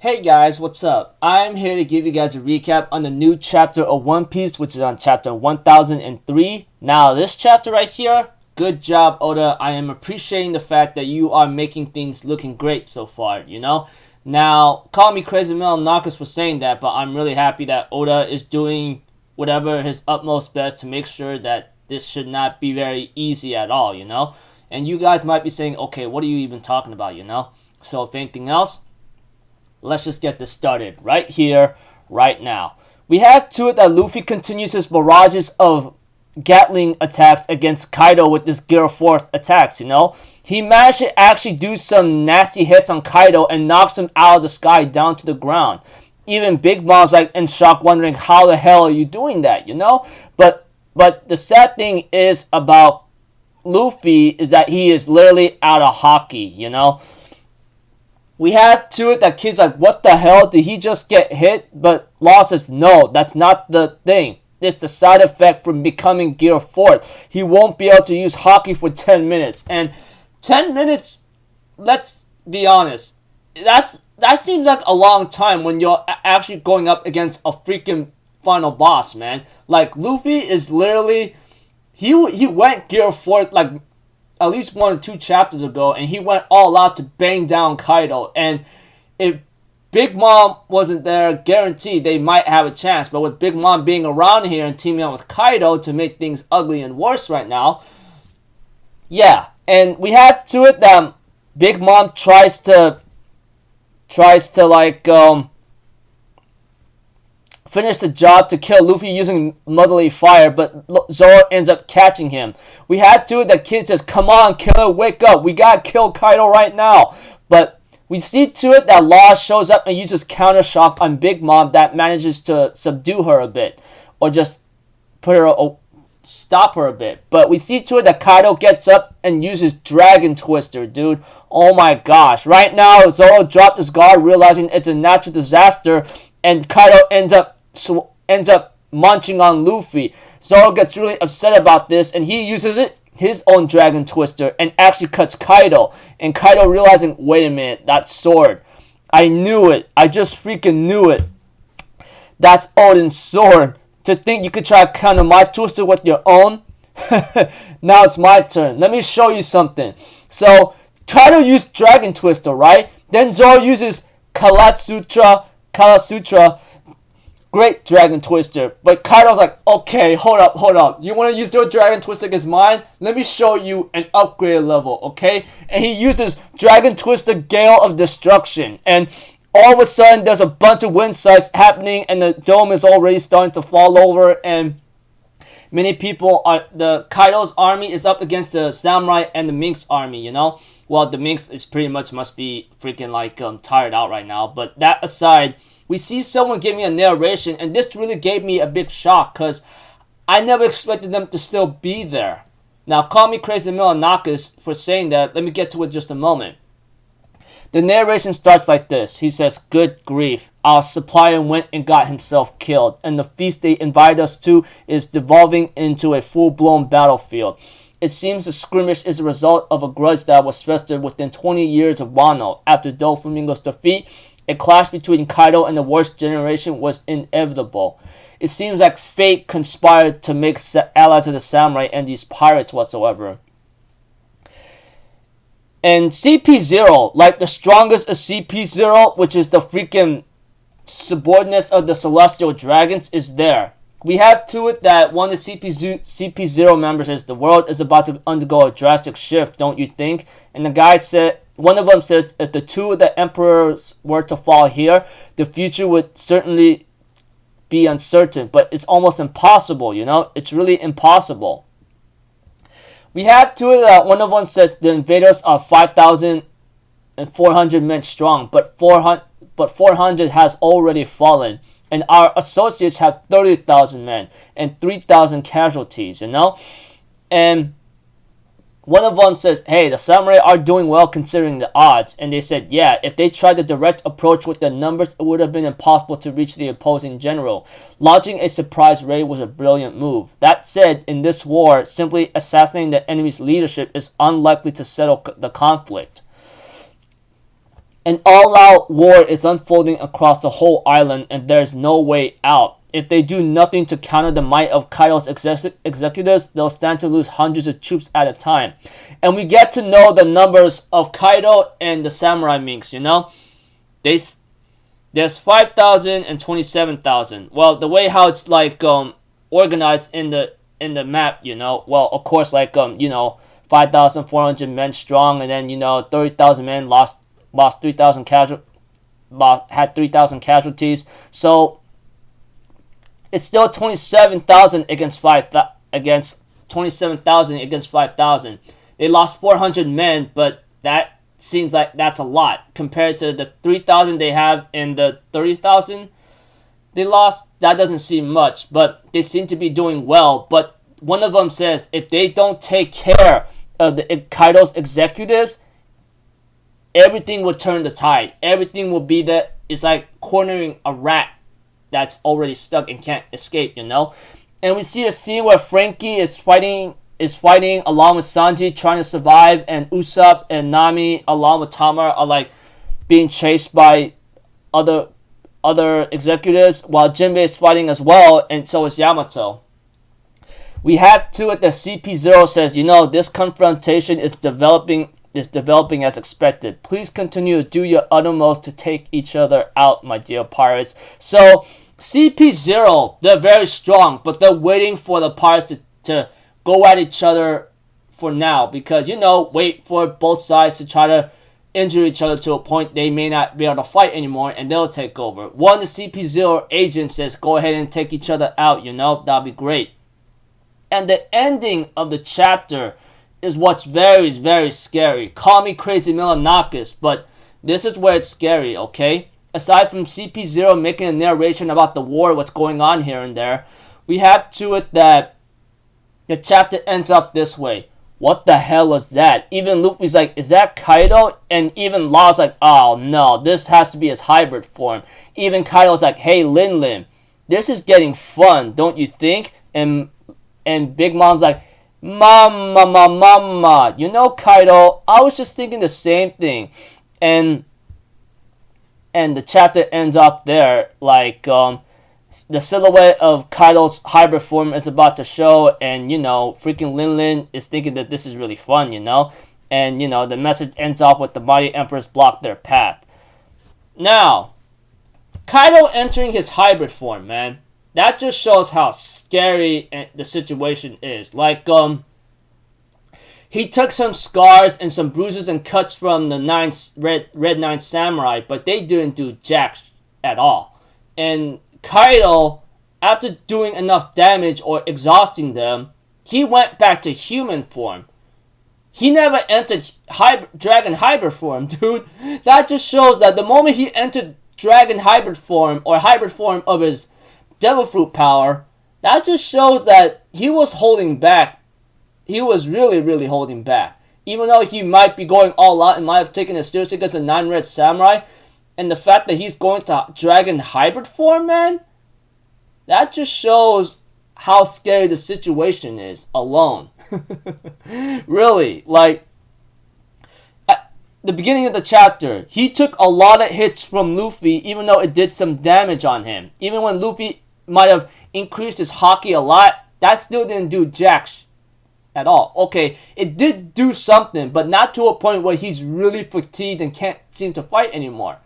Hey guys, what's up? I'm here to give you guys a recap on the new chapter of One Piece, which is on chapter 1003. Now, this chapter right here, good job, Oda. I am appreciating the fact that you are making things looking great so far, you know? Now, call me crazy Mel Narcus for saying that, but I'm really happy that Oda is doing whatever his utmost best to make sure that this should not be very easy at all, you know? And you guys might be saying, okay, what are you even talking about, you know? So, if anything else, let's just get this started right here, right now. We have to it that Luffy continues his barrages of Gatling attacks against Kaido with this Gear 4 attacks, you know? He managed to actually do some nasty hits on Kaido and knocks him out of the sky down to the ground. Even Big Mom's like in shock wondering how the hell are you doing that, you know? But the sad thing is about Luffy is that he is literally out of hockey, you know? We had to it that kid's like, what the hell? Did he just get hit? But Law says, no, that's not the thing. It's the side effect from becoming Gear 4. He won't be able to use hockey for 10 minutes. And 10 minutes, let's be honest, that seems like a long time when you're actually going up against a freaking final boss, man. Like, Luffy is literally, he went Gear 4 like at least 1 or 2 chapters ago, and he went all out to bang down Kaido. And if Big Mom wasn't there, guaranteed they might have a chance. But with Big Mom being around here and teaming up with Kaido to make things ugly and worse right now, yeah. And we had to it that Big Mom tries to like finish the job to kill Luffy using motherly fire, but Zoro ends up catching him. We had to it that Kid says, come on, killer, wake up. We gotta kill Kaido right now. But we see to it that Law shows up and uses counter shock on Big Mom that manages to subdue her a bit. Or just stop her a bit. But we see to it that Kaido gets up and uses Dragon Twister, dude. Oh my gosh. Right now, Zoro dropped his guard realizing it's a natural disaster, and Kaido ends up munching on Luffy. Zoro gets really upset about this, and he uses his own Dragon Twister and actually cuts Kaido. And Kaido realizing, wait a minute, that sword. I knew it. I just freaking knew it. That's Odin's sword. To think you could try to counter my twister with your own? Now it's my turn. Let me show you something. So, Kaido used Dragon Twister, right? Then Zoro uses Kala Sutra. Great Dragon Twister. But Kaido's like, okay, hold up. You want to use your Dragon Twister against mine? Let me show you an upgrade level, okay? And he uses Dragon Twister Gale of Destruction. And all of a sudden, there's a bunch of wind sights happening, and the dome is already starting to fall over, and many people are, the Kaido's army is up against the Samurai and the Mink's army, you know? Well, the Mink's is pretty much must be freaking like tired out right now. But that aside, we see someone giving a narration, and this really gave me a big shock because I never expected them to still be there. Now, call me crazy Milanakis for saying that. Let me get to it just a moment. The narration starts like this. He says, good grief. Our supplier went and got himself killed, and the feast they invited us to is devolving into a full-blown battlefield. It seems the skirmish is a result of a grudge that was festered within 20 years of Wano. After Doflamingo's defeat, a clash between Kaido and the worst generation was inevitable. It seems like fate conspired to make allies of the samurai and these pirates whatsoever. And CP0, like the strongest of CP0, which is the freaking subordinates of the Celestial Dragons, is there. We have to it that one of the CP0 members says, the world is about to undergo a drastic shift, don't you think? And the guy said, one of them says, if the two of the emperors were to fall here, the future would certainly be uncertain. But it's almost impossible, you know? It's really impossible. We have to it that one of them says, the invaders are 5,400 men strong, but 400 has already fallen. And our associates have 30,000 men and 3,000 casualties, you know? And one of them says, hey, the samurai are doing well considering the odds. And they said, yeah, if they tried the direct approach with the numbers, it would have been impossible to reach the opposing general. Launching a surprise raid was a brilliant move. That said, in this war, simply assassinating the enemy's leadership is unlikely to settle the conflict. An all-out war is unfolding across the whole island, and there's no way out. If they do nothing to counter the might of Kaido's executives, they'll stand to lose hundreds of troops at a time. And we get to know the numbers of Kaido and the Samurai Minks, you know? There's 5,000 and 27,000. Well, the way how it's like organized in the map, you know? Well, of course, like 5,400 men strong, and then 30,000 men lost 3,000 had 3,000 casualties. So it's still 27,000 against 27,000 against 5,000. They lost 400 men, but that seems like that's a lot compared to the 3,000 they have in the 30,000 they lost. That doesn't seem much, but they seem to be doing well. But one of them says if they don't take care of the Kaido's executives, everything will turn the tide. Everything will be that it's like cornering a rat that's already stuck and can't escape, you know? And we see a scene where Frankie is fighting along with Sanji, trying to survive, and Usopp and Nami along with Tama are like being chased by other executives, while Jinbei is fighting as well, and so is Yamato. We have to it that CP0 says, this confrontation is developing as expected. Please continue to do your uttermost to take each other out, my dear pirates. So CP0, they're very strong, but they're waiting for the pirates to go at each other for now, because wait for both sides to try to injure each other to a point they may not be able to fight anymore, and they'll take over. One of the CP0 agents says go ahead and take each other out, that'll be great. And the ending of the chapter is what's very, very scary. Call me crazy Milanakis, but this is where it's scary, okay? Aside from CP0 making a narration about the war, what's going on here and there, we have to it that the chapter ends off this way. What the hell is that? Even Luffy's like, is that Kaido? And even Law's like, oh no, this has to be his hybrid form. Even Kaido's like, hey Lin Lin, this is getting fun, don't you think? And Big Mom's like, Mama, Kaido, I was just thinking the same thing. And the chapter ends off there, like, the silhouette of Kaido's hybrid form is about to show, and, freaking Lin Lin is thinking that this is really fun, And, the message ends off with the mighty emperors block their path. Now, Kaido entering his hybrid form, man. That just shows how scary the situation is. Like, he took some scars and some bruises and cuts from the Red 9 Samurai, but they didn't do jack at all. And Kaido, after doing enough damage or exhausting them, he went back to human form. He never entered Dragon Hybrid form, dude. That just shows that the moment he entered Dragon Hybrid form, or hybrid form of his Devil Fruit power, that just shows that he was holding back. He was really, really holding back. Even though he might be going all out and might have taken it seriously against the 9 Red Samurai, and the fact that he's going to Dragon Hybrid form, man, that just shows how scary the situation is alone. Really, like, at the beginning of the chapter, he took a lot of hits from Luffy, even though it did some damage on him. Even when Luffy might have increased his haki a lot, that still didn't do jack at all. Okay, it did do something, but not to a point where he's really fatigued and can't seem to fight anymore.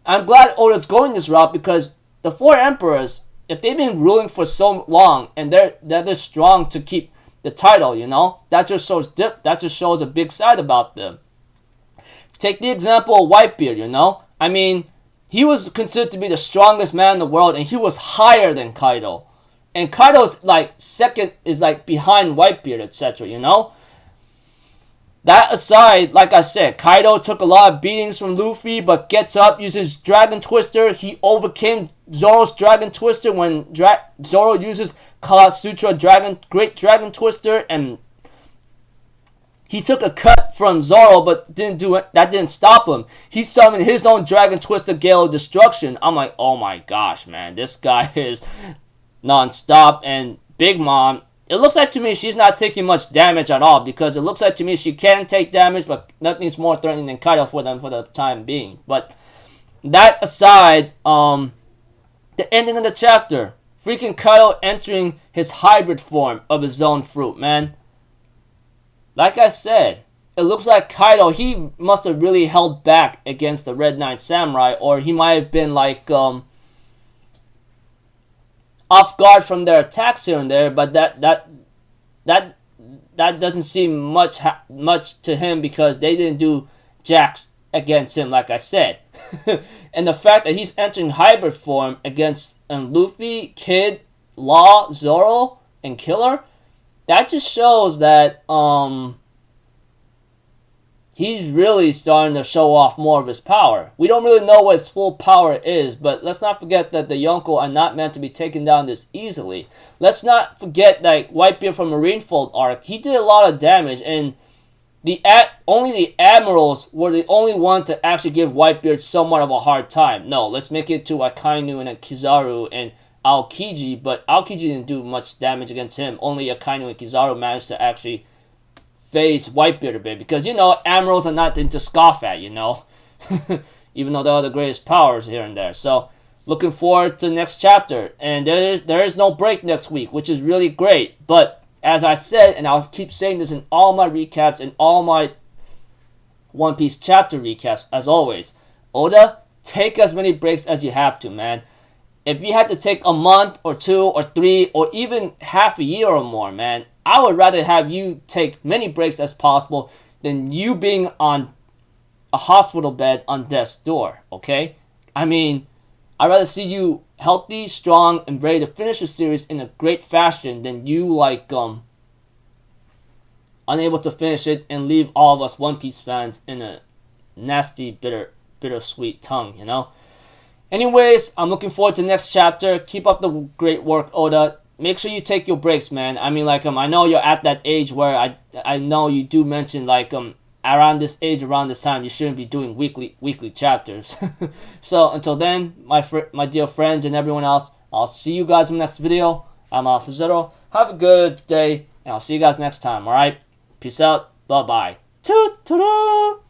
I'm glad Oda's going this route, because the 4 emperors, if they've been ruling for so long and they're strong to keep the title, that just shows a big side about them. Take the example of Whitebeard, I mean, he was considered to be the strongest man in the world, and he was higher than Kaido. And Kaido's like second, is like behind Whitebeard, etc., That aside, like I said, Kaido took a lot of beatings from Luffy, but gets up, uses Dragon Twister. He overcame Zoro's Dragon Twister when Zoro uses Kala Sutra Great Dragon Twister, and he took a cut from Zoro, but that didn't stop him. He summoned his own Dragon Twister Gale of Destruction. I'm like, oh my gosh, man, this guy is non-stop. And Big Mom, it looks like to me she's not taking much damage at all, because it looks like to me she can take damage, but nothing's more threatening than Kaido for them for the time being. But that aside, the ending of the chapter, freaking Kaido entering his hybrid form of his own fruit, man. Like I said, it looks like Kaido, he must have really held back against the Red Knight Samurai, or he might have been like off guard from their attacks here and there, but that doesn't seem much to him, because they didn't do jack against him, like I said. And the fact that he's entering hybrid form against Luffy, Kid, Law, Zoro, and Killer, that just shows that he's really starting to show off more of his power. We don't really know what his full power is, but let's not forget that the Yonko are not meant to be taken down this easily. Let's not forget that Whitebeard from Marineford arc, he did a lot of damage, and only the Admirals were the only ones to actually give Whitebeard somewhat of a hard time. No, let's make it to Akainu and Kizaru and Aokiji, but Aokiji didn't do much damage against him. Only Akainu and Kizaru managed to actually face Whitebeard a bit, because, you know, Admirals are not to scoff at, you know. Even though they are the greatest powers here and there. So, looking forward to the next chapter. And there is no break next week, which is really great. But, as I said, and I'll keep saying this in all my recaps and all my One Piece chapter recaps, as always, Oda, take as many breaks as you have to, man. If you had to take a month or 2 or 3 or even half a year or more, man, I would rather have you take many breaks as possible than you being on a hospital bed on death's door, okay? I mean, I'd rather see you healthy, strong, and ready to finish the series in a great fashion than you, like, unable to finish it and leave all of us One Piece fans in a nasty, bittersweet tongue, you know? Anyways, I'm looking forward to the next chapter. Keep up the great work, Oda. Make sure you take your breaks, man. I mean, like, I know you're at that age where I know you do mention, like, around this age, around this time, you shouldn't be doing weekly chapters. So, until then, my dear friends and everyone else, I'll see you guys in the next video. I'm Alpha Zero. Have a good day, and I'll see you guys next time, alright? Peace out. Bye-bye. Toot-toot-toot!